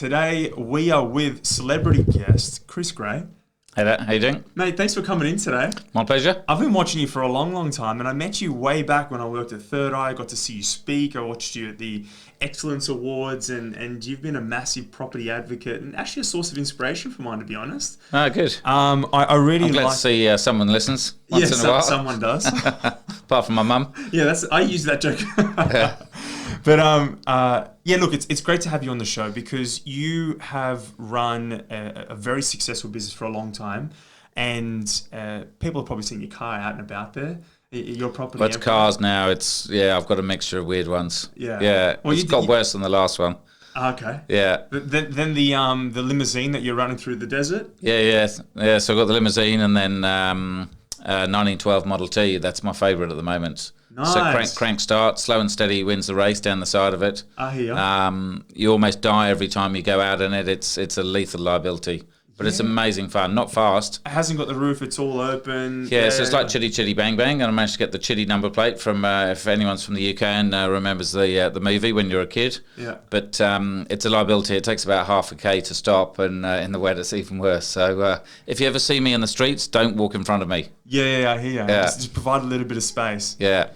Today we are with celebrity guest Chris Gray. Hey there, how you doing? Mate, thanks for coming in today. My pleasure. I've been watching you for a long, long time, and I met you way back when I worked at Third Eye. I got to see you speak. I watched you at the Excellence Awards, and you've been a massive property advocate and actually a source of inspiration for mine, to be honest. Oh, good. I really I'm glad to see someone listens once in a while. Someone does. Apart from my mum. Yeah, I use that joke. But look, it's great to have you on the show because you have run a very successful business for a long time, and people have probably seen your car out and about there. Your property. Well, it's cars now. I've got a mixture of weird ones. Yeah. Well, it's got worse than the last one. Okay. Yeah. Then the limousine that you're running through the desert. Yeah. So I've got the limousine and then 1912 Model T. That's my favourite at the moment. Nice. So crank start, slow and steady wins the race down the side of it. I hear. You almost die every time you go out in it. It's a lethal liability. But it's amazing fun, not fast. It hasn't got the roof, it's all open. Yeah, so it's like Chitty Chitty Bang Bang, and I managed to get the Chitty number plate from, if anyone's from the UK and remembers the movie when you're a kid. Yeah. But it's a liability. It takes about half a K to stop, and in the wet it's even worse. So if you ever see me in the streets, don't walk in front of me. Yeah, I hear you. Yeah. Just provide a little bit of space. Yeah.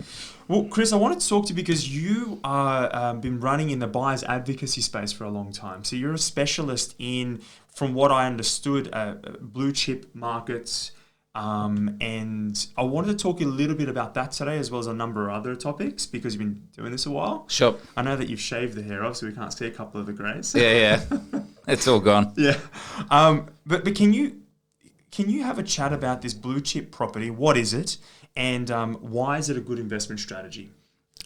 Well, Chris, I wanted to talk to you because you are been running in the buyer's advocacy space for a long time. So you're a specialist in, from what I understood, blue chip markets. And I wanted to talk a little bit about that today, as well as a number of other topics, because you've been doing this a while. Sure. I know that you've shaved the hair off, so we can't see a couple of the greys. Yeah. It's all gone. Yeah. But can you have a chat about this blue chip property? What is it? And why is it a good investment strategy?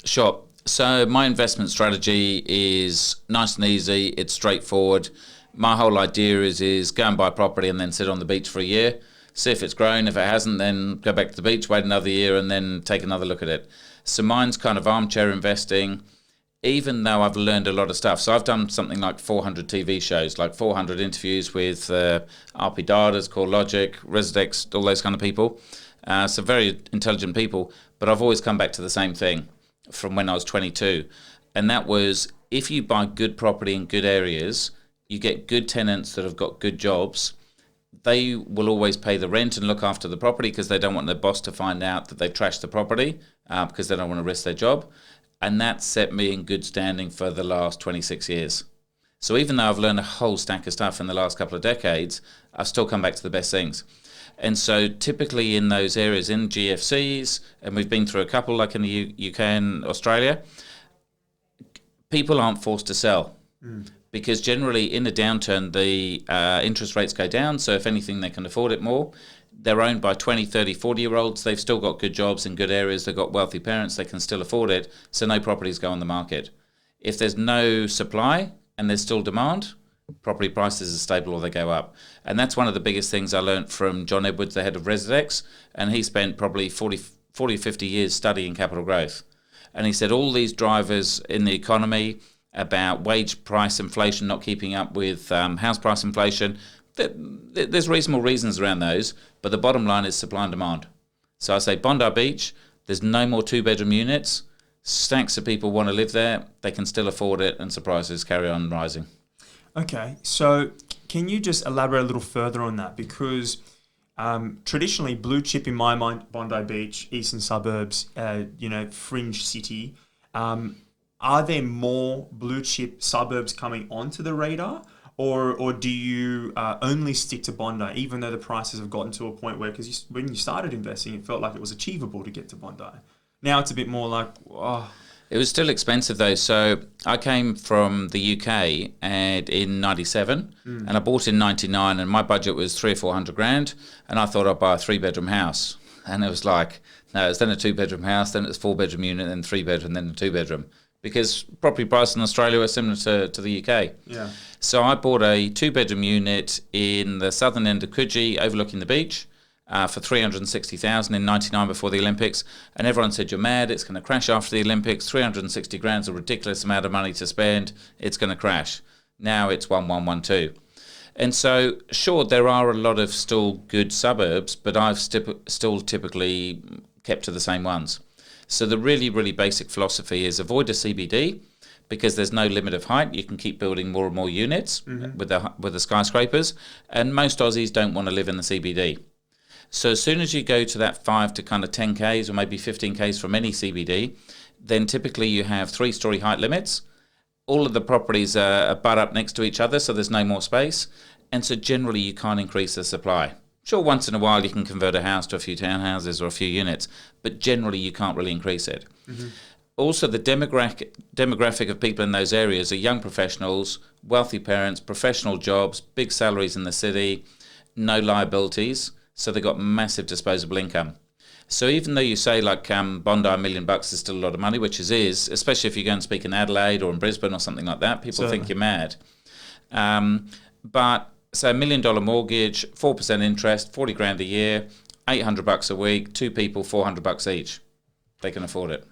Sure. So my investment strategy is nice and easy. It's straightforward. My whole idea is go and buy property and then sit on the beach for a year. See if it's grown. If it hasn't, then go back to the beach, wait another year, and then take another look at it. So mine's kind of armchair investing, even though I've learned a lot of stuff. So I've done something like 400 TV shows, like 400 interviews with RP Datas, CoreLogic, Residex, all those kind of people. So very intelligent people, but I've always come back to the same thing from when I was 22. And that was, if you buy good property in good areas, you get good tenants that have got good jobs. They will always pay the rent and look after the property because they don't want their boss to find out that they've trashed the property because they don't want to risk their job. And that set me in good standing for the last 26 years. So even though I've learned a whole stack of stuff in the last couple of decades, I've still come back to the best things. And so typically in those areas, in GFCs, and we've been through a couple like in the UK and Australia, people aren't forced to sell. Because generally in a downturn, the interest rates go down. So if anything, they can afford it more. They're owned by 20, 30, 40-year-olds. They've still got good jobs in good areas. They've got wealthy parents. They can still afford it. So no properties go on the market. If there's no supply and there's still demand, property prices are stable or they go up. And that's one of the biggest things I learned from John Edwards, the head of Residex. And he spent probably 40, 50 years studying capital growth. And he said all these drivers in the economy about wage price inflation not keeping up with house price inflation, there's reasonable reasons around those, but the bottom line is supply and demand. So I say Bondi Beach, there's no more two-bedroom units. Stacks of people want to live there. They can still afford it, and so prices carry on rising. Okay, so can you just elaborate a little further on that? Because traditionally, blue chip in my mind, Bondi Beach, eastern suburbs, fringe city. Are there more blue chip suburbs coming onto the radar, or do you only stick to Bondi, even though the prices have gotten to a point where, because when you started investing, it felt like it was achievable to get to Bondi. Now it's a bit more like, oh. It was still expensive though. So I came from the UK and in 97 and I bought in 99 and my budget was 300 or 400 grand and I thought I'd buy a 3-bedroom house. And it was like, no, it's then a 2-bedroom house, then it's 4-bedroom unit, then 3-bedroom, then a 2-bedroom. Because property prices in Australia are similar to the UK. Yeah. So I bought a 2-bedroom unit in the southern end of Coogee overlooking the beach. For 360,000 in 99 before the Olympics, and everyone said, you're mad, it's going to crash after the Olympics, 360 grand's a ridiculous amount of money to spend, it's going to crash. Now it's 1112. And so, sure, there are a lot of still good suburbs, but I've still typically kept to the same ones. So the really, really basic philosophy is avoid a CBD, because there's no limit of height. You can keep building more and more units with the skyscrapers, and most Aussies don't want to live in the CBD. So as soon as you go to that 5 to kind of 10 Ks or maybe 15 Ks from any CBD, then typically you have 3-story height limits. All of the properties are butt up next to each other, so there's no more space. And so generally you can't increase the supply. Sure, once in a while you can convert a house to a few townhouses or a few units, but generally you can't really increase it. Also, the demographic of people in those areas are young professionals, wealthy parents, professional jobs, big salaries in the city, no liabilities, so they've got massive disposable income. So even though you say like Bondi, $1 million is still a lot of money, which it is, especially if you go and speak in Adelaide or in Brisbane or something like that, people think you're mad. But so $1 million mortgage, 4% interest, 40 grand a year, $800 a week, 2 people, $400 each. They can afford it.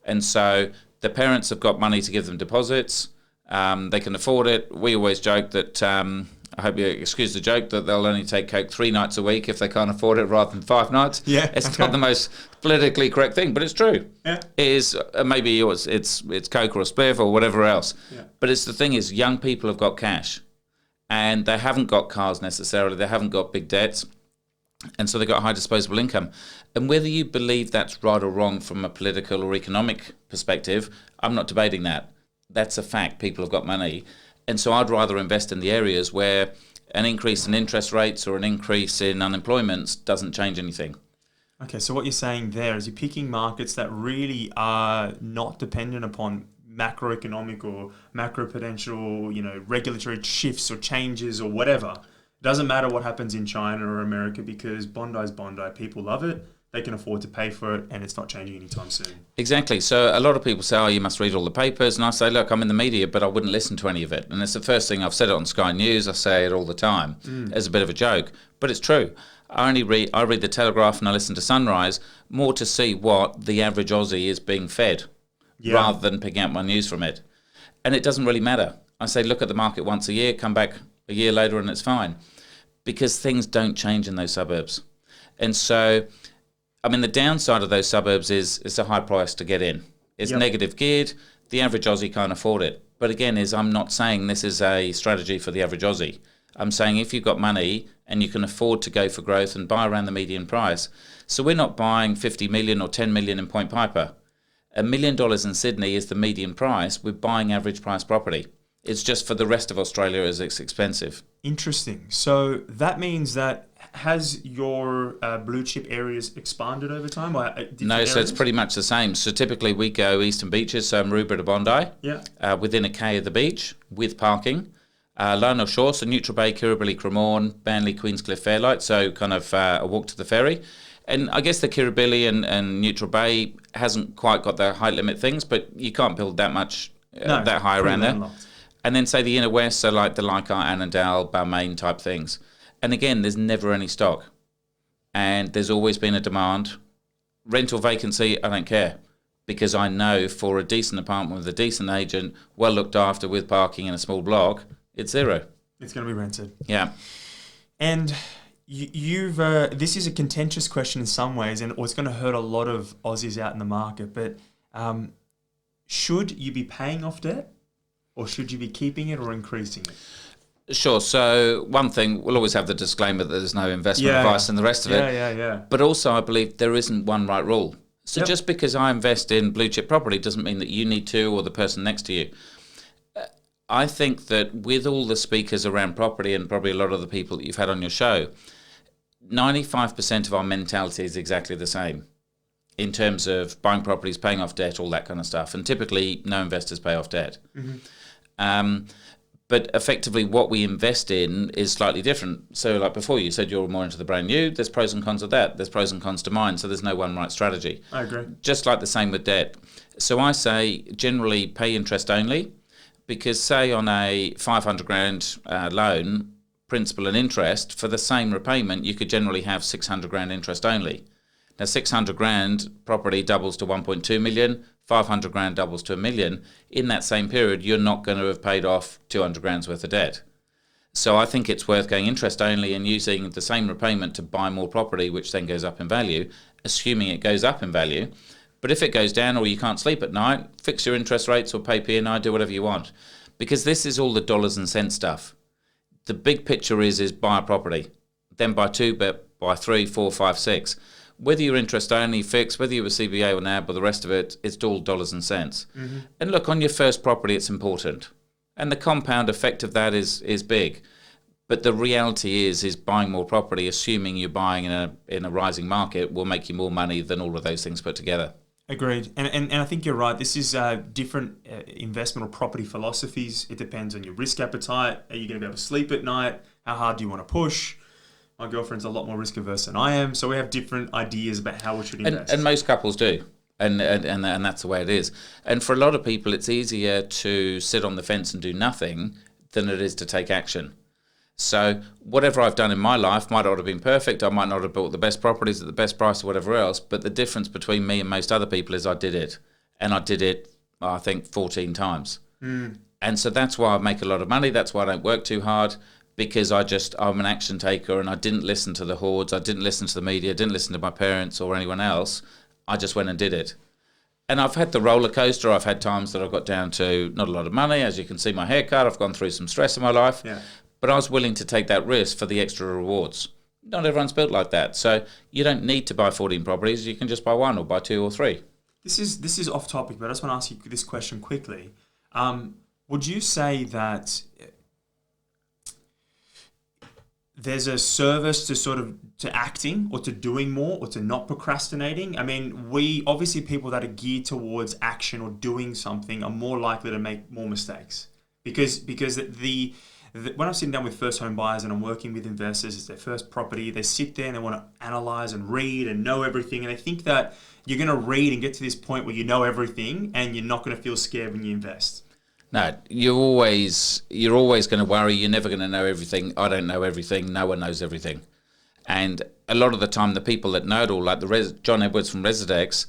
And so the parents have got money to give them deposits. They can afford it. We always joke that, I hope you excuse the joke, that they'll only take Coke 3 nights a week if they can't afford it rather than 5 nights. Yeah, it's not the most politically correct thing, but it's true. Yeah. It is, maybe it's Coke or a spliff or whatever else. Yeah. But it's the thing is, young people have got cash and they haven't got cars necessarily. They haven't got big debts. And so they've got high disposable income. And whether you believe that's right or wrong from a political or economic perspective, I'm not debating that. That's a fact. People have got money. And so I'd rather invest in the areas where an increase in interest rates or an increase in unemployment doesn't change anything. Okay, so what you're saying there is you're picking markets that really are not dependent upon macroeconomic or macro potential, regulatory shifts or changes or whatever. It doesn't matter what happens in China or America because Bondi's Bondi. People love it. They can afford to pay for it, and it's not changing anytime soon. Exactly. So a lot of people say, you must read all the papers. And I say, look, I'm in the media, but I wouldn't listen to any of it. And it's the first thing. I've said it on Sky News. I say it all the time as a bit of a joke. But it's true. I read the Telegraph and I listen to Sunrise more to see what the average Aussie is being fed rather than picking up my news from it. And it doesn't really matter. I say, look at the market once a year, come back a year later and it's fine. Because things don't change in those suburbs. And so, the downside of those suburbs is it's a high price to get in. It's negative geared. The average Aussie can't afford it. But again, I'm not saying this is a strategy for the average Aussie. I'm saying if you've got money and you can afford to go for growth and buy around the median price. So we're not buying 50 million or 10 million in Point Piper. $1 million in Sydney is the median price. We're buying average price property. It's just for the rest of Australia is it's expensive. Interesting. So that means that has your blue chip areas expanded over time? No, so it's pretty much the same. So typically we go Eastern Beaches, so Maroubra to Bondi, within a K of the beach with parking. Lionel Shore, so Neutral Bay, Kirribilli, Cremorne, Banley, Queenscliff, Fairlight, so kind of a walk to the ferry. And I guess the Kirribilli and Neutral Bay hasn't quite got the height limit things, but you can't build that much, that high around there. And then say the inner west, so like the Leichhardt, Annandale, Balmain type things. And again, there's never any stock. And there's always been a demand. Rental vacancy, I don't care. Because I know for a decent apartment with a decent agent, well looked after with parking in a small block, it's zero. It's going to be rented. Yeah. And you've this is a contentious question in some ways, and it's going to hurt a lot of Aussies out in the market. But should you be paying off debt? Or should you be keeping it or increasing it? Sure. So one thing, we'll always have the disclaimer that there's no investment advice and the rest of it. Yeah. But also I believe there isn't one right rule. So just because I invest in blue chip property doesn't mean that you need to or the person next to you. I think that with all the speakers around property and probably a lot of the people that you've had on your show, 95% of our mentality is exactly the same in terms of buying properties, paying off debt, all that kind of stuff. And typically no investors pay off debt. But effectively what we invest in is slightly different. So like before you said you're more into the brand new, there's pros and cons of that. There's pros and cons to mine, so there's no one right strategy. I agree. Just like the same with debt. So I say generally pay interest only because say on a 500 grand loan, principal and interest, for the same repayment you could generally have 600 grand interest only. Now 600 grand property doubles to 1.2 million, 500 grand doubles to $1 million. In that same period, you're not going to have paid off 200 grand's worth of debt. So I think it's worth going interest only and using the same repayment to buy more property, which then goes up in value, assuming it goes up in value. But if it goes down or you can't sleep at night, fix your interest rates or pay P&I, do whatever you want. Because this is all the dollars and cents stuff. The big picture is buy a property, then buy 2, but buy 3, 4, 5, 6. Whether you're interest only, fixed, whether you're a CBA or NAB or the rest of it, it's all dollars and cents. Mm-hmm. And look, on your first property, it's important. And the compound effect of that is big. But the reality is buying more property, assuming you're buying in a rising market, will make you more money than all of those things put together. Agreed. And I think you're right. This is different investment or property philosophies. It depends on your risk appetite. Are you going to be able to sleep at night? How hard do you want to push? My girlfriend's a lot more risk averse than I am. So we have different ideas about how we should invest. And most couples do. And that's the way it is. And for a lot of people, it's easier to sit on the fence and do nothing than it is to take action. So whatever I've done in my life might not have been perfect. I might not have bought the best properties at the best price or whatever else. But the difference between me and most other people is I did it. And I did it, I think, 14 times. Mm. And so that's why I make a lot of money. That's why I don't work too hard, because I'm an action taker and I didn't listen to the hordes. I didn't listen to the media, didn't listen to my parents or anyone else. I just went and did it. And I've had the roller coaster. I've had times that I've got down to not a lot of money. As you can see, my haircut, I've gone through some stress in my life. Yeah. But I was willing to take that risk for the extra rewards. Not everyone's built like that. So you don't need to buy 14 properties. You can just buy 1 or buy 2 or 3. This is off topic, but I just want to ask you this question quickly. Would you say that there's a service to acting or to doing more or to not procrastinating? I mean, people that are geared towards action or doing something are more likely to make more mistakes because when I'm sitting down with first home buyers and I'm working with investors, it's their first property, they sit there and they want to analyze and read and know everything. And they think that you're going to read and get to this point where you know everything and you're not going to feel scared when you invest. No, you're always going to worry. You're never going to know everything. I don't know everything. No one knows everything. And a lot of the time, the people that know it all, like John Edwards from Residex,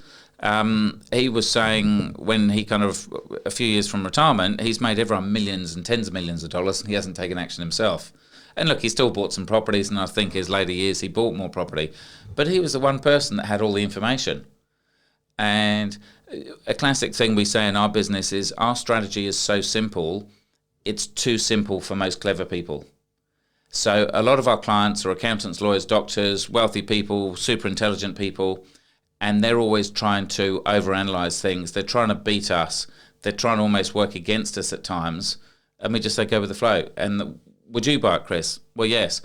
he was saying when he a few years from retirement, he's made everyone millions and tens of millions of dollars and he hasn't taken action himself. And look, he still bought some properties, and I think his later years he bought more property. But he was the one person that had all the information. And a classic thing we say in our business is our strategy is so simple, it's too simple for most clever people. So a lot of our clients are accountants, lawyers, doctors, wealthy people, super intelligent people, and they're always trying to overanalyze things. They're trying to beat us. They're trying to almost work against us at times. And we just say, go with the flow. And would you buy it, Chris? Well, yes.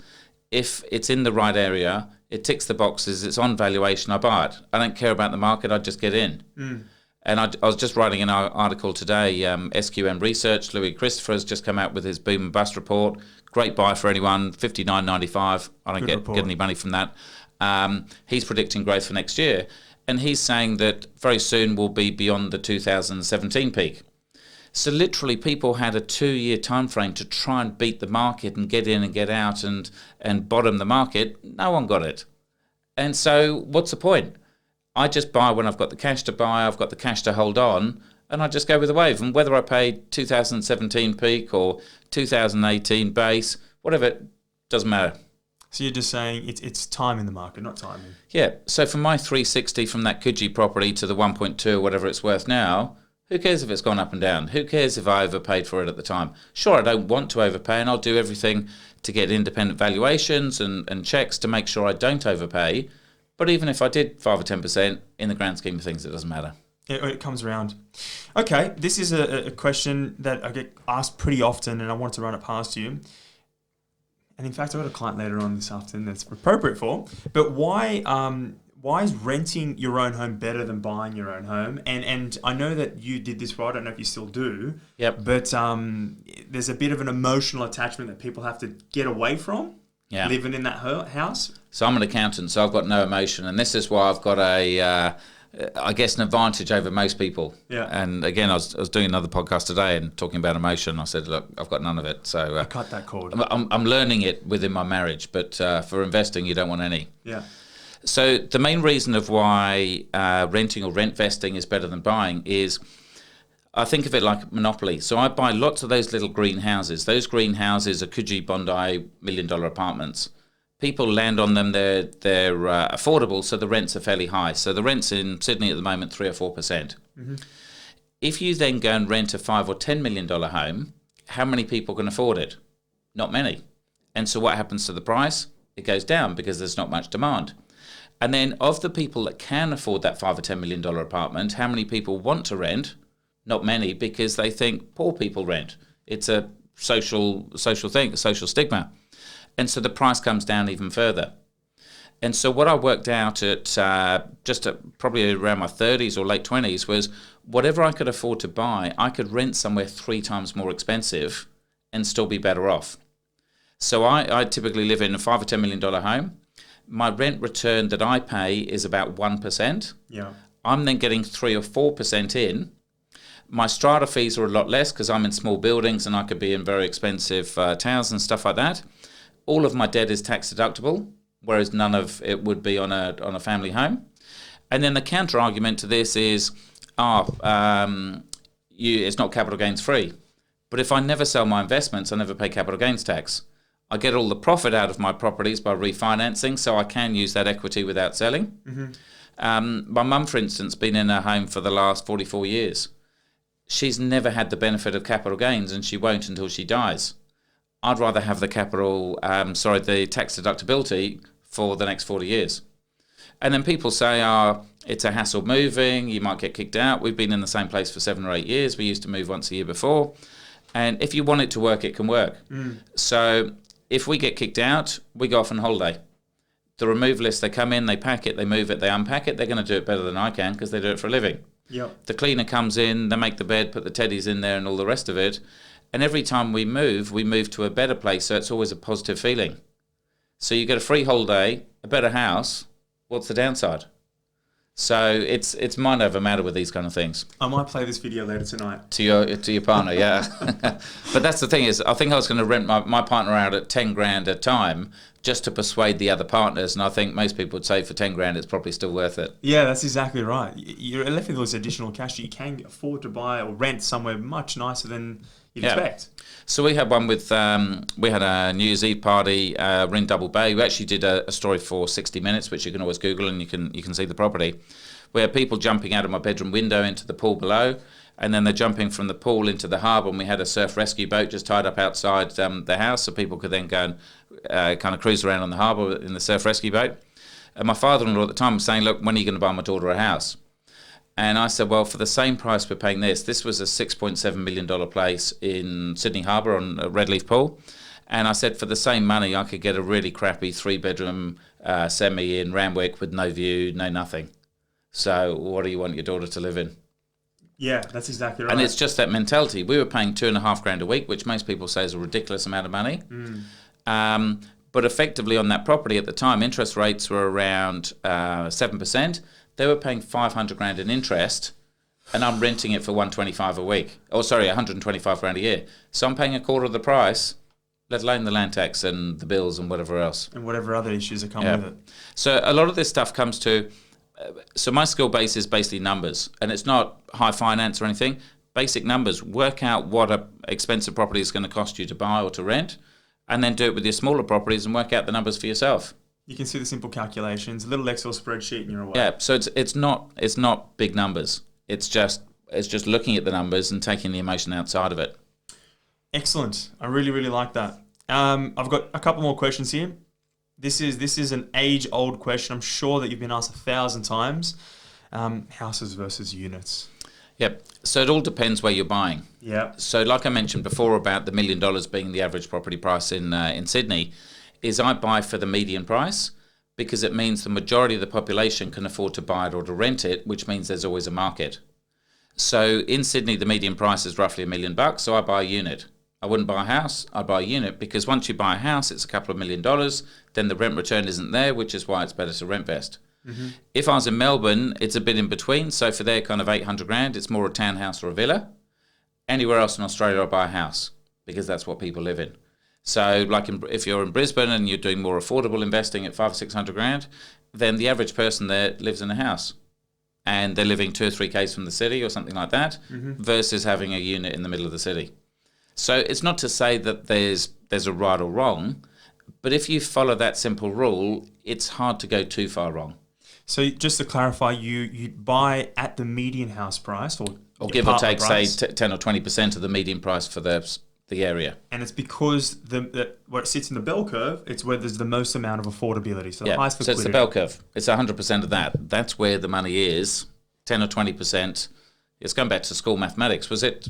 If it's in the right area, it ticks the boxes, it's on valuation, I buy it. I don't care about the market, I just get in. Mm. And I was just writing an article today, SQM Research, Louis Christopher has just come out with his boom and bust report. Great buy for anyone, $59.95. I don't get any money from that. He's predicting growth for next year. And he's saying that very soon we'll be beyond the 2017 peak. So literally people had a 2-year time frame to try and beat the market and get in and get out and bottom the market. No one got it. And so what's the point? I just buy when I've got the cash to buy, I've got the cash to hold on, and I just go with the wave. And whether I pay 2017 peak or 2018 base, whatever, it doesn't matter. So you're just saying it's time in the market, not timing. Yeah. So from my 360 from that Coogee property to the 1.2 or whatever it's worth now, who cares if it's gone up and down? Who cares if I overpaid for it at the time? Sure, I don't want to overpay, and I'll do everything to get independent valuations and checks to make sure I don't overpay. But even if I did 5 or 10%, in the grand scheme of things, it doesn't matter. It comes around. Okay, this is a question that I get asked pretty often, and I want to run it past you. And in fact, I've got a client later on this afternoon that's appropriate for. But why is renting your own home better than buying your own home? And I know that you did this right. I don't know if you still do. Yep. But there's a bit of an emotional attachment that people have to get away from. Yeah. Living in that house. So I'm an accountant, so I've got no emotion, and this is why I've got an advantage over most people. Yeah. And again, I was doing another podcast today and talking about emotion. I said, look, I've got none of it. So I cut that cord. I'm learning it within my marriage, but for investing, you don't want any. Yeah. So the main reason of why renting or rent vesting is better than buying is, I think of it like Monopoly. So I buy lots of those little green houses. Those green houses are Coogee, Bondi, $1 million apartments. People land on them, they're affordable, so the rents are fairly high. So the rents in Sydney at the moment, 3 or 4%. If you then go and rent a $5 or $10 million home, how many people can afford it? Not many. And so what happens to the price? It goes down because there's not much demand. And then of the people that can afford that $5 or $10 million apartment, how many people want to rent? Not many, because they think poor people rent. It's a social thing, a social stigma. And so the price comes down even further. And so what I worked out at probably around my 30s or late 20s was whatever I could afford to buy, I could rent somewhere 3 times more expensive and still be better off. So I typically live in a $5 or $10 million home. My rent return that I pay is about 1%. Yeah. I'm then getting 3 or 4% in. My strata fees are a lot less because I'm in small buildings and I could be in very expensive towns and stuff like that. All of my debt is tax deductible, whereas none of it would be on a family home. And then the counter argument to this is, it's not capital gains free. But if I never sell my investments, I never pay capital gains tax. I get all the profit out of my properties by refinancing, so I can use that equity without selling. My mum, for instance, been in her home for the last 44 years. She's never had the benefit of capital gains, and she won't until she dies. I'd rather have the the tax deductibility for the next 40 years. And then people say, it's a hassle moving, you might get kicked out. We've been in the same place for 7 or 8 years. We used to move once a year before. And if you want it to work, it can work. So if we get kicked out, we go off on holiday. The removalists, they come in, they pack it, they move it, they unpack it. They're going to do it better than I can because they do it for a living. Yep. The cleaner comes in, they make the bed, put the teddies in there and all the rest of it. And every time we move to a better place, so it's always a positive feeling. So you get a free holiday, a better house. What's the downside? So it's mind over matter with these kind of things. I might play this video later tonight. To your partner, yeah. But that's the thing is, I think I was going to rent my partner out at 10 grand a time just to persuade the other partners. And I think most people would say for 10 grand, it's probably still worth it. Yeah, that's exactly right. You're left with this additional cash. You can afford to buy or rent somewhere much nicer than you'd expect. So we had one with, we had a New Year's Eve party, we're in Double Bay. We actually did a story for 60 Minutes, which you can always Google and you can see the property. We had people jumping out of my bedroom window into the pool below, and then they're jumping from the pool into the harbour, and we had a surf rescue boat just tied up outside the house so people could then go and kind of cruise around on the harbour in the surf rescue boat. And my father-in-law at the time was saying, look, when are you going to buy my daughter a house? And I said, well, for the same price we're paying this was a $6.7 million place in Sydney Harbour on a Redleaf Pool. And I said, for the same money, I could get a really crappy 3-bedroom semi in Randwick with no view, no nothing. So what do you want your daughter to live in? Yeah, that's exactly right. And it's just that mentality. We were paying $2.5 grand a week, which most people say is a ridiculous amount of money. But effectively on that property at the time, interest rates were around 7%. They were paying 500 grand in interest, and I'm renting it for 125 a week. 125 grand a year. So I'm paying a quarter of the price, let alone the land tax and the bills and whatever else. And whatever other issues that come with it. So a lot of this stuff comes to... So my skill base is basically numbers, and it's not high finance or anything. Basic numbers. Work out what a expensive property is going to cost you to buy or to rent, and then do it with your smaller properties and work out the numbers for yourself. You can see the simple calculations, a little Excel spreadsheet, and you're away. Yeah, so it's not big numbers. It's just looking at the numbers and taking the emotion outside of it. Excellent. I really, really like that. I've got a couple more questions here. This is an age-old question. I'm sure that you've been asked 1,000 times. Houses versus units. Yep. So it all depends where you're buying. Yeah. So like I mentioned before about the $1 million being the average property price in Sydney, is I buy for the median price because it means the majority of the population can afford to buy it or to rent it, which means there's always a market. So in Sydney, the median price is roughly $1 million, so I buy a unit. I wouldn't buy a house, I'd buy a unit, because once you buy a house, it's a couple of $1 million, then the rent return isn't there, which is why it's better to rent best. Mm-hmm. If I was in Melbourne, it's a bit in between, so for their kind of 800 grand, it's more a townhouse or a villa. Anywhere else in Australia, I'll buy a house, because that's what people live in. So like if you're in Brisbane and you're doing more affordable investing at 500 or 600 grand, then the average person there lives in a house. And they're living 2 or 3 k's from the city or something like that, mm-hmm. versus having a unit in the middle of the city. So it's not to say that there's a right or wrong, But if you follow that simple rule, it's hard to go too far wrong. So just to clarify, you buy at the median house price, or give or take, price, say 10 or 20% of the median price for the area. and it's because where it sits in the bell curve, it's where there's the most amount of affordability. So the highest So liquidity. it's the bell curve. It's 100% of that. That's where the money is. 10 or 20%. It's going back to school mathematics. Was it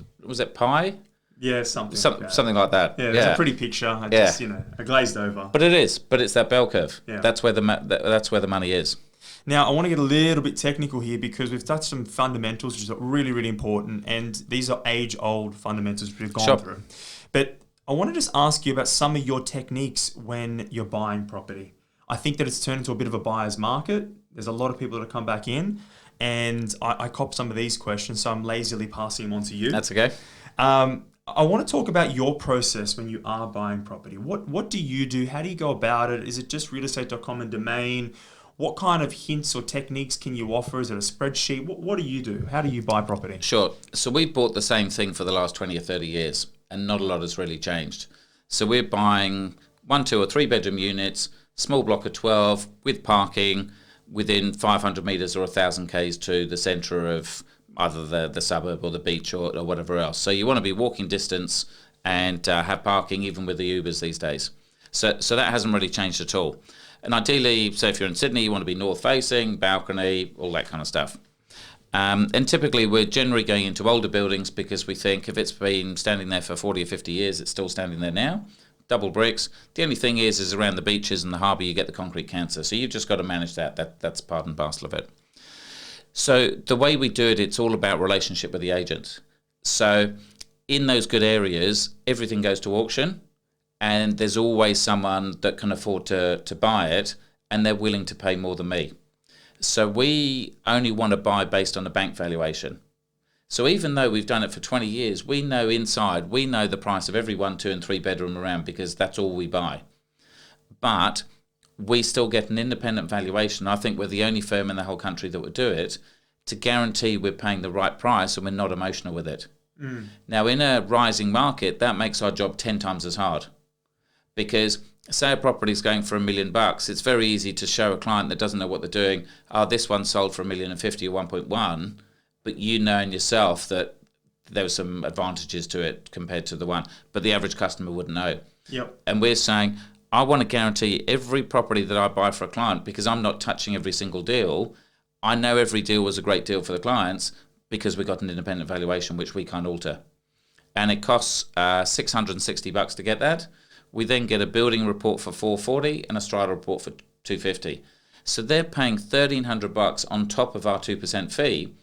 pi? Yeah, Something like that. Yeah, it's a pretty picture. I glazed over. But it is. But it's that bell curve. Yeah. That's where the money is. Now, I want to get a little bit technical here because we've touched some fundamentals, which are really, really important. And these are age-old fundamentals we've gone through. But I want to just ask you about some of your techniques when you're buying property. I think that it's turned into a bit of a buyer's market. There's a lot of people that have come back in. And I cop some of these questions, so I'm lazily passing them on to you. That's okay. I want to talk about your process when you are buying property. What do you do? How do you go about it? Is it just realestate.com and domain? What kind of hints or techniques can you offer? Is it a spreadsheet? What do you do? How do you buy property? Sure. So we've bought the same thing for the last 20 or 30 years, and not a lot has really changed. So we're buying 1, 2 or 3 bedroom units, small block of 12 with parking within 500 metres or 1,000 k's to the centre of either the suburb or the beach or whatever else. So you want to be walking distance and have parking even with the Ubers these days. So that hasn't really changed at all. And ideally, so if you're in Sydney, you want to be north-facing, balcony, all that kind of stuff. And typically, we're generally going into older buildings because we think if it's been standing there for 40 or 50 years, it's still standing there now. Double bricks. The only thing is around the beaches and the harbour, you get the concrete cancer. So you've just got to manage that. That's part and parcel of it. So the way we do it, it's all about relationship with the agent. So in those good areas, everything goes to auction. And there's always someone that can afford to buy it, and they're willing to pay more than me. So we only want to buy based on a bank valuation. So even though we've done it for 20 years, we know the price of every 1, 2 and 3 bedroom around because that's all we buy. But we still get an independent valuation. I think we're the only firm in the whole country that would do it to guarantee we're paying the right price and we're not emotional with it. Now, in a rising market, that makes our job 10 times as hard. Because say a property is going for $1 million, it's very easy to show a client that doesn't know what they're doing, this one sold for $1,050,000 or 1.1, but you know in yourself that there were some advantages to it compared to the one, but the average customer wouldn't know. Yep. And we're saying, I want to guarantee every property that I buy for a client, because I'm not touching every single deal. I know every deal was a great deal for the clients because we got an independent valuation, which we can't alter. And it costs $660 to get that. We then get a building report for $440 and a strata report for $250. So they're paying $1,300 on top of our 2% fee.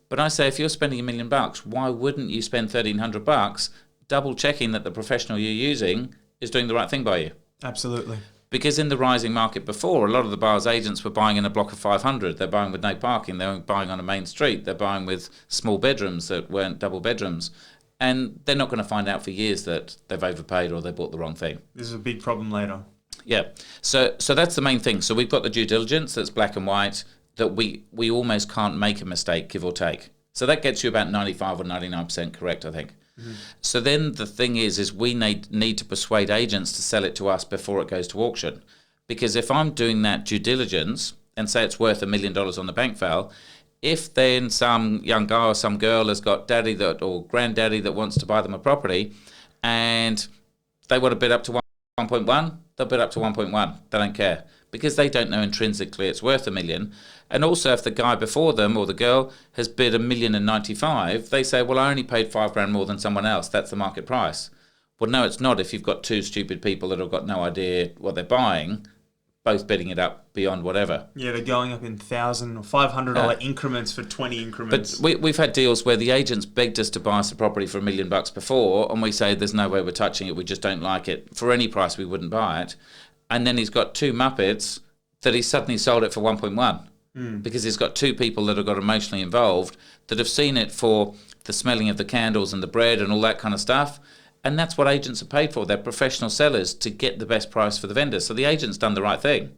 But I say, if you're spending $1 million, why wouldn't you spend $1,300 double checking that the professional you're using is doing the right thing by you? Absolutely. Because in the rising market before, a lot of the buyers agents were buying in a block of 500. They're buying with no parking. They're buying on a main street. They're buying with small bedrooms that weren't double bedrooms. And they're not going to find out for years that they've overpaid or they bought the wrong thing. This is a big problem later. Yeah. So that's the main thing. So we've got the due diligence that's black and white, that we almost can't make a mistake, give or take. So that gets you about 95 or 99% correct, I think. Mm-hmm. So then the thing is we need to persuade agents to sell it to us before it goes to auction. Because if I'm doing that due diligence and say it's worth $1 million on the bank file, if then some young guy or some girl has got daddy or granddaddy that wants to buy them a property and they want to bid up to 1.1, they'll bid up to 1.1. They don't care because they don't know intrinsically it's worth $1 million. And also if the guy before them or the girl has bid $1,095,000, they say, well, I only paid $5,000 more than someone else. That's the market price. Well, no, it's not if you've got two stupid people that have got no idea what they're buying, both bidding it up beyond whatever. Yeah, they're going up in $1,000 or $500 increments for 20 increments. But we've had deals where the agents begged us to buy us a property for $1 million before, and we say there's no way we're touching it. We just don't like it. For any price, we wouldn't buy it. And then he's got two muppets that he suddenly sold it for 1.1 because he's got two people that have got emotionally involved that have seen it for the smelling of the candles and the bread and all that kind of stuff. And that's what agents are paid for. They're professional sellers to get the best price for the vendor. So the agent's done the right thing.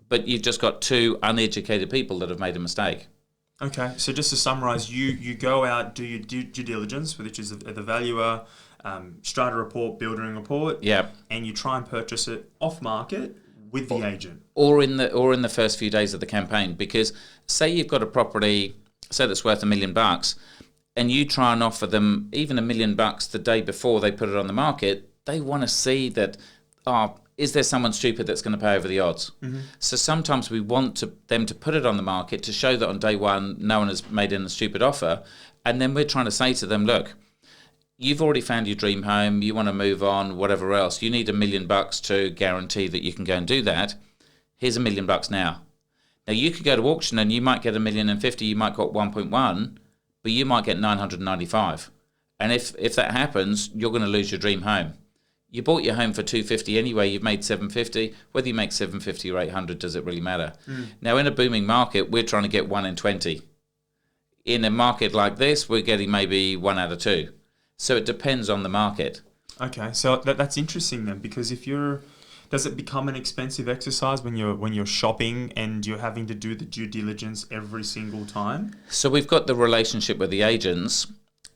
But you've just got two uneducated people that have made a mistake. Okay, so just to summarise, you go out, do your due diligence, which is the valuer, strata report, building report, Yeah. and you try and purchase it off market with the agent. Or in the first few days of the campaign, because say you've got a property, say that's worth $1 million, and you try and offer them even $1 million the day before they put it on the market, they want to see that, is there someone stupid that's going to pay over the odds? Mm-hmm. So sometimes we want them to put it on the market to show that on day one no one has made in a stupid offer, and then we're trying to say to them, look, you've already found your dream home, you want to move on, whatever else, you need $1 million to guarantee that you can go and do that. Here's $1 million now. Now you could go to auction and you might get $1,050,000, you might get 1.1, but you might get 995. And if that happens, you're going to lose your dream home. You bought your home for 250 anyway, you've made 750. Whether you make 750 or 800, does it really matter? Now in a booming market, we're trying to get 1 in 20. In a market like this, we're getting maybe 1 out of 2. So it depends on the market. Okay, so that's interesting then, because does it become an expensive exercise when you're shopping and you're having to do the due diligence every single time? So we've got the relationship with the agents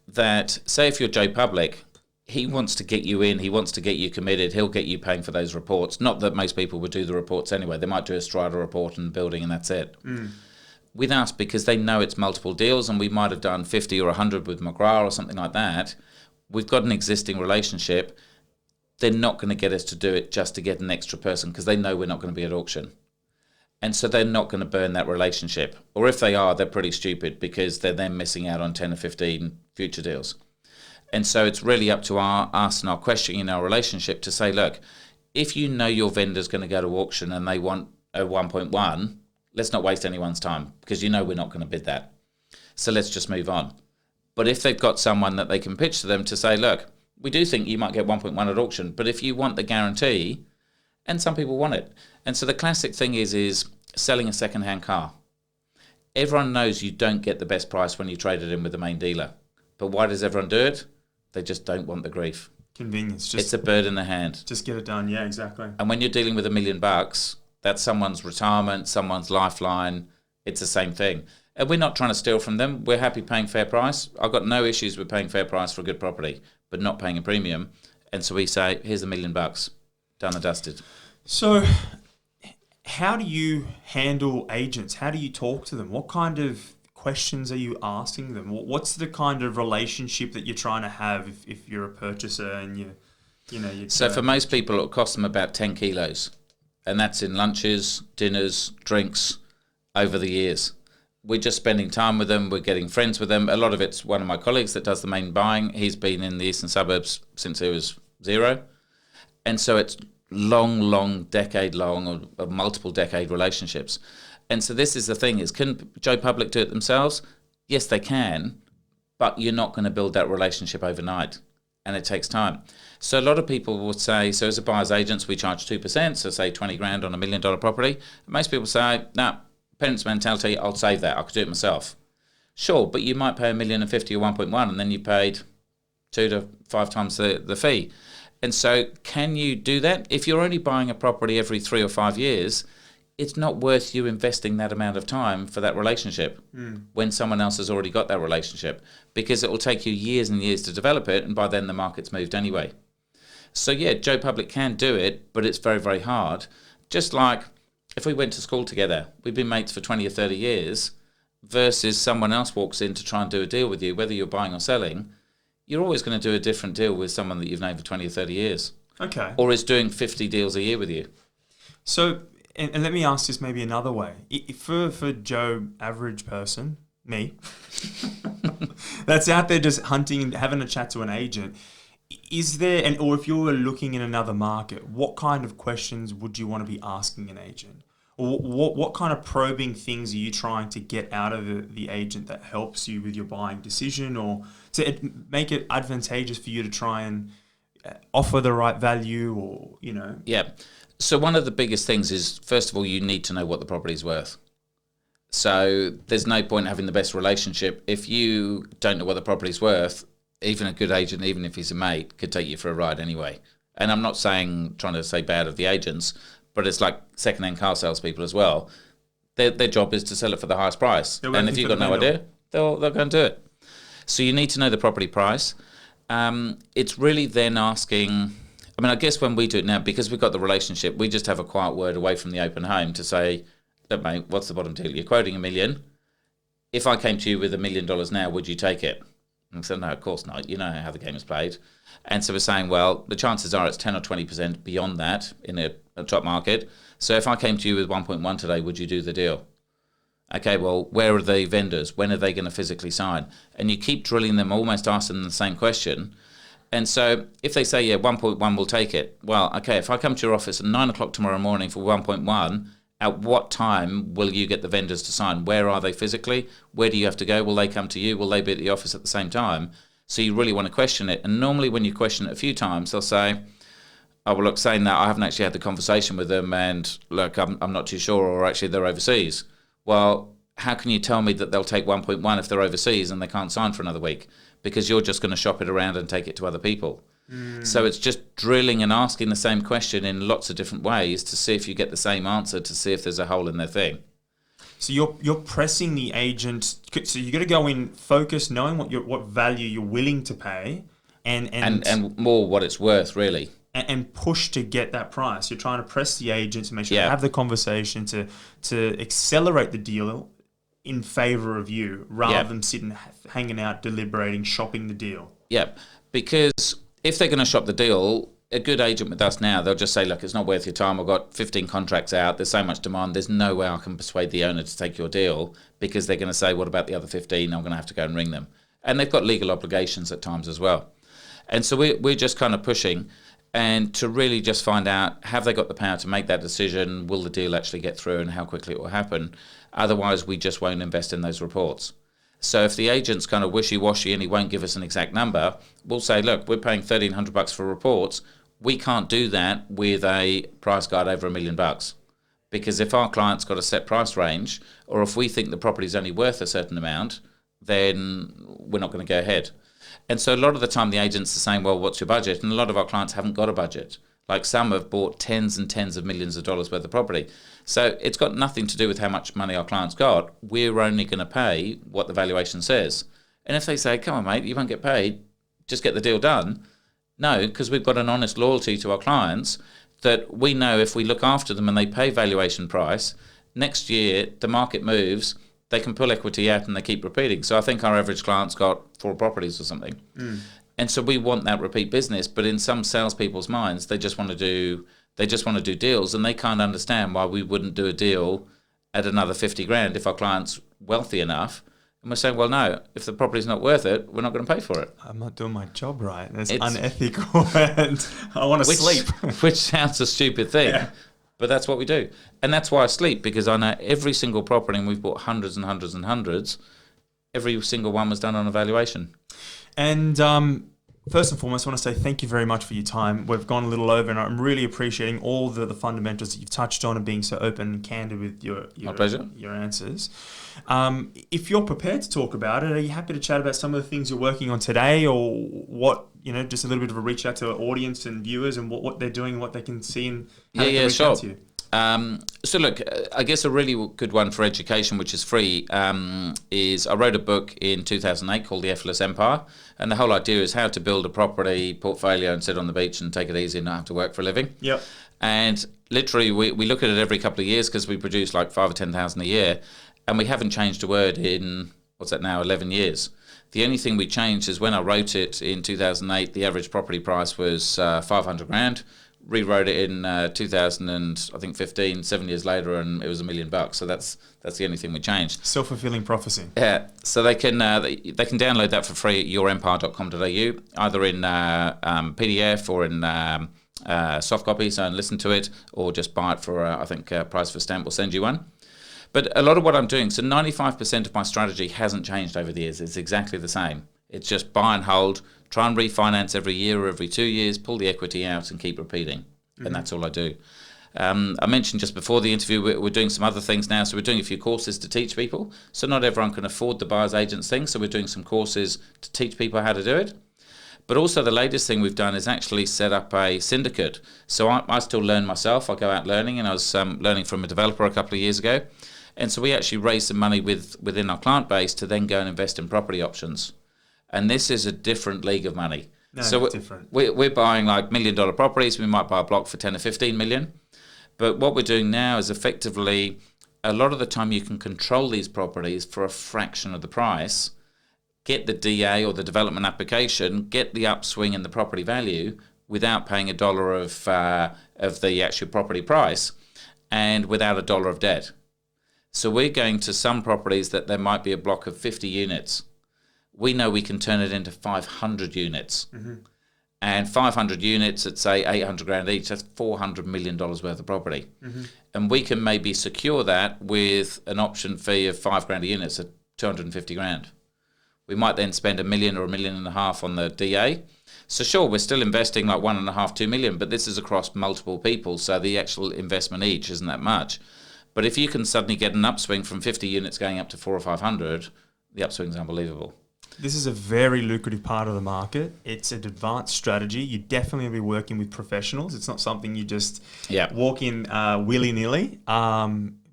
that, say if you're Joe Public, he wants to get you in, he wants to get you committed, he'll get you paying for those reports. Not that most people would do the reports anyway. They might do a strata report and building and that's it. With us, because they know it's multiple deals and we might have done 50 or 100 with McGrath or something like that, we've got an existing relationship. They're not going to get us to do it just to get an extra person because they know we're not going to be at auction. And so they're not going to burn that relationship. Or if they are, they're pretty stupid because they're then missing out on 10 or 15 future deals. And so it's really up to us and our questioning our relationship to say, look, if you know your vendor's going to go to auction and they want a 1.1, let's not waste anyone's time because you know we're not going to bid that. So let's just move on. But if they've got someone that they can pitch to them to say, look, we do think you might get 1.1 at auction, but if you want the guarantee, and some people want it. And so the classic thing is selling a second-hand car. Everyone knows you don't get the best price when you trade it in with the main dealer. But why does everyone do it? They just don't want the grief. Convenience. It's a bird in the hand. Just get it done. Yeah, exactly. And when you're dealing with $1 million, that's someone's retirement, someone's lifeline. It's the same thing. And we're not trying to steal from them. We're happy paying fair price. I've got no issues with paying fair price for a good property, but not paying a premium. And so we say, here's $1 million, done and dusted. So how do you handle agents? How do you talk to them? What kind of questions are you asking them? What's the kind of relationship that you're trying to have if you're a purchaser and you So for most people, it'll cost them about 10 kilos. And that's in lunches, dinners, drinks over the years. We're just spending time with them. We're getting friends with them. A lot of it's one of my colleagues that does the main buying. He's been in the eastern suburbs since he was 0. And so it's long, decade-long or multiple decade relationships. And so this is the thing is, can Joe Public do it themselves? Yes, they can, but you're not going to build that relationship overnight. And it takes time. So a lot of people would say, so as a buyer's agents, we charge 2%, so say 20 grand on $1 million property. Most people say, no, parents' mentality, I'll save that, I could do it myself. Sure, but you might pay $1,050,000 or 1.1 and then you paid 2 to 5 times the fee. And so can you do that? If you're only buying a property every 3 or 5 years, it's not worth you investing that amount of time for that relationship when someone else has already got that relationship, because it will take you years and years to develop it, and by then the market's moved anyway. So yeah, Joe Public can do it, but it's very, very hard. Just like if we went to school together, we've been mates for 20 or 30 years, versus someone else walks in to try and do a deal with you, whether you're buying or selling, you're always going to do a different deal with someone that you've known for 20 or 30 years. Okay. Or is doing 50 deals a year with you. So, and let me ask this maybe another way. For Joe, average person, me, that's out there just hunting and having a chat to an agent, is there, or if you were looking in another market, what kind of questions would you want to be asking an agent? Or what kind of probing things are you trying to get out of the agent that helps you with your buying decision, or to make it advantageous for you to try and offer the right value, or, Yeah. So one of the biggest things is, first of all, you need to know what the property is worth. So there's no point having the best relationship if you don't know what the property's worth. Even a good agent, even if he's a mate, could take you for a ride anyway. And I'm not trying to say bad of the agents, but it's like second-hand car salespeople as well. Their job is to sell it for the highest price. And if you've got no idea, they'll go and do it. So you need to know the property price. it's really then asking, I mean, I guess when we do it now, because we've got the relationship, we just have a quiet word away from the open home to say, look, mate, what's the bottom deal? You're quoting $1 million. If I came to you with $1 million now, would you take it? And I said, no, of course not. You know how the game is played. And so we're saying, well, the chances are it's 10 or 20% beyond that in a top market. So if I came to you with 1.1 today, would you do the deal? Okay, well, where are the vendors? When are they going to physically sign? And you keep drilling them, almost asking them the same question. And so if they say, yeah, 1.1, we'll take it. Well, okay, if I come to your office at 9 o'clock tomorrow morning for 1.1, at what time will you get the vendors to sign? Where are they physically? Where do you have to go? Will they come to you? Will they be at the office at the same time? So you really want to question it. And normally when you question it a few times, they'll say, oh, well, look, saying that, I haven't actually had the conversation with them, and look, I'm not too sure, or actually they're overseas. Well, how can you tell me that they'll take 1.1 if they're overseas and they can't sign for another week? Because you're just going to shop it around and take it to other people. So it's just drilling and asking the same question in lots of different ways to see if you get the same answer, to see if there's a hole in their thing. So you're pressing the agent. So you got to go in focused, knowing what value you're willing to pay, and more what it's worth, really. And push to get that price. You're trying to press the agent to make sure you have the conversation to accelerate the deal in favor of you, rather than sitting, hanging out, deliberating, shopping the deal. Yeah, because if they're going to shop the deal, a good agent with us now, they'll just say, look, it's not worth your time. I've got 15 contracts out. There's so much demand. There's no way I can persuade the owner to take your deal, because they're going to say, what about the other 15? I'm going to have to go and ring them. And they've got legal obligations at times as well. And so we're just kind of pushing and to really just find out, have they got the power to make that decision? Will the deal actually get through, and how quickly it will happen? Otherwise, we just won't invest in those reports. So if the agent's kind of wishy-washy and he won't give us an exact number, we'll say, look, we're paying $1,300 for reports. We can't do that with a price guide over $1 million. Because if our client's got a set price range, or if we think the property's only worth a certain amount, then we're not going to go ahead. And so a lot of the time the agents are saying, well, what's your budget? And a lot of our clients haven't got a budget. Like some have bought tens and tens of millions of dollars worth of property. So it's got nothing to do with how much money our client's got. We're only going to pay what the valuation says. And if they say, come on, mate, you won't get paid, just get the deal done. No, because we've got an honest loyalty to our clients that we know if we look after them and they pay valuation price, next year the market moves, they can pull equity out and they keep repeating. So I think our average client's got 4 properties or something. And so we want that repeat business, but in some salespeople's minds, they just want to do deals, and they can't understand why we wouldn't do a deal at another 50 grand if our client's wealthy enough. And we're saying, well, no, if the property's not worth it, we're not going to pay for it. I'm not doing my job right. It's unethical, and I want to sleep. Which sounds a stupid thing, but that's what we do. And that's why I sleep, because I know every single property, and we've bought hundreds and hundreds and hundreds, every single one was done on evaluation. And first and foremost, I want to say thank you very much for your time. We've gone a little over, and I'm really appreciating all the fundamentals that you've touched on and being so open and candid with My pleasure. Your answers. If you're prepared to talk about it, are you happy to chat about some of the things you're working on today, or what, just a little bit of a reach out to our audience and viewers and what they're doing and what they can see and how they can reach out to you? So look, I guess a really good one for education, which is free, is I wrote a book in 2008 called The Effortless Empire. And the whole idea is how to build a property portfolio and sit on the beach and take it easy and not have to work for a living. Yep. And literally we look at it every couple of years, because we produce like 5,000 or 10,000 a year. And we haven't changed a word in, 11 years. The only thing we changed is when I wrote it in 2008, the average property price was 500 grand. Rewrote it in 2015, 7 years later, and it was $1 million. So that's the only thing we changed. Self-fulfilling prophecy. Yeah. So they can download that for free at yourempire.com.au, either in PDF or in soft copies, and listen to it, or just buy it for price for stamp. We'll send you one. But a lot of what I'm doing, so 95% of my strategy hasn't changed over the years. It's exactly the same. It's just buy and hold, try and refinance every year or every 2 years, pull the equity out and keep repeating. And that's all I do. I mentioned just before the interview, we're doing some other things now. So we're doing a few courses to teach people. So not everyone can afford the buyer's agents thing. So we're doing some courses to teach people how to do it. But also the latest thing we've done is actually set up a syndicate. So I still learn myself. I go out learning, and I was learning from a developer a couple of years ago. And so we actually raised some money within our client base to then go and invest in property options. And this is a different league of money. No, So it's different. we're buying like $1 million properties. We might buy a block for 10 or 15 million. But what we're doing now is effectively, a lot of the time you can control these properties for a fraction of the price, get the DA or the development application, get the upswing in the property value without paying $1 of the actual property price and without $1 of debt. So we're going to some properties that there might be a block of 50 units. We know we can turn it into 500 units. Mm-hmm. And 500 units at, say, 800 grand each, that's $400 million worth of property. Mm-hmm. And we can maybe secure that with an option fee of $5 grand a unit, so 250 grand. We might then spend $1 million or $1.5 million on the DA. So sure, we're still investing like $1.5, $2 million, but this is across multiple people, so the actual investment each isn't that much. But if you can suddenly get an upswing from 50 units going up to 400 or 500, the upswing is unbelievable. This is a very lucrative part of the market. It's an advanced strategy. You definitely be working with professionals. It's not something you just walk in willy-nilly,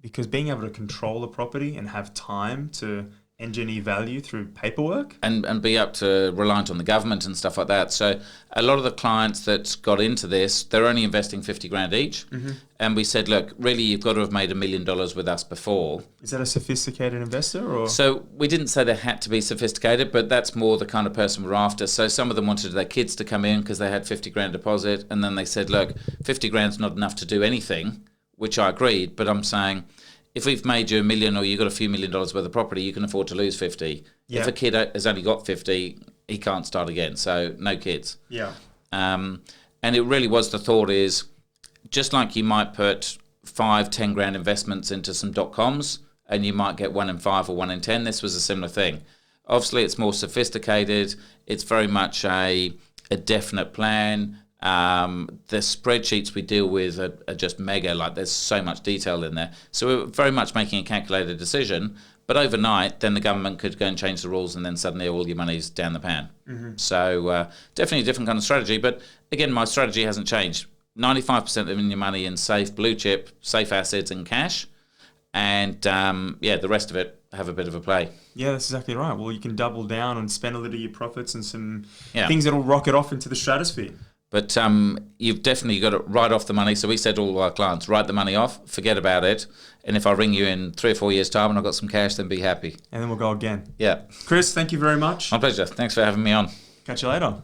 because being able to control the property and have time to engineer value through paperwork. And be up to reliant on the government and stuff like that. So a lot of the clients that got into this, they're only investing 50 grand each. Mm-hmm. And we said, look, really, you've got to have made $1 million with us before. Is that a sophisticated investor? Or? So we didn't say they had to be sophisticated, but that's more the kind of person we're after. So some of them wanted their kids to come in because they had 50 grand deposit. And then they said, look, 50 grand's not enough to do anything, which I agreed. But I'm saying, if we've made you $1 million or you've got a few $1 million worth of property, you can afford to lose 50. Yeah. If a kid has only got 50, he can't start again. So no kids. Yeah. And it really was, the thought is, just like you might put 5-10 grand investments into some .coms and you might get 1 in 5 or 1 in 10, this was a similar thing. Obviously, it's more sophisticated. It's very much a definite plan. The spreadsheets we deal with are just mega, like there's so much detail in there. So we're very much making a calculated decision, but overnight, then the government could go and change the rules and then suddenly all your money's down the pan. Mm-hmm. So definitely a different kind of strategy. But again, my strategy hasn't changed. 95% of your money in safe blue chip, safe assets and cash. And the rest of it, have a bit of a play. Yeah, that's exactly right. Well, you can double down and spend a little of your profits and some things that'll rocket off into the stratosphere. But you've definitely got to write off the money. So we said to all our clients, write the money off, forget about it. And if I ring you in 3 or 4 years' time and I've got some cash, then be happy. And then we'll go again. Yeah. Chris, thank you very much. My pleasure. Thanks for having me on. Catch you later.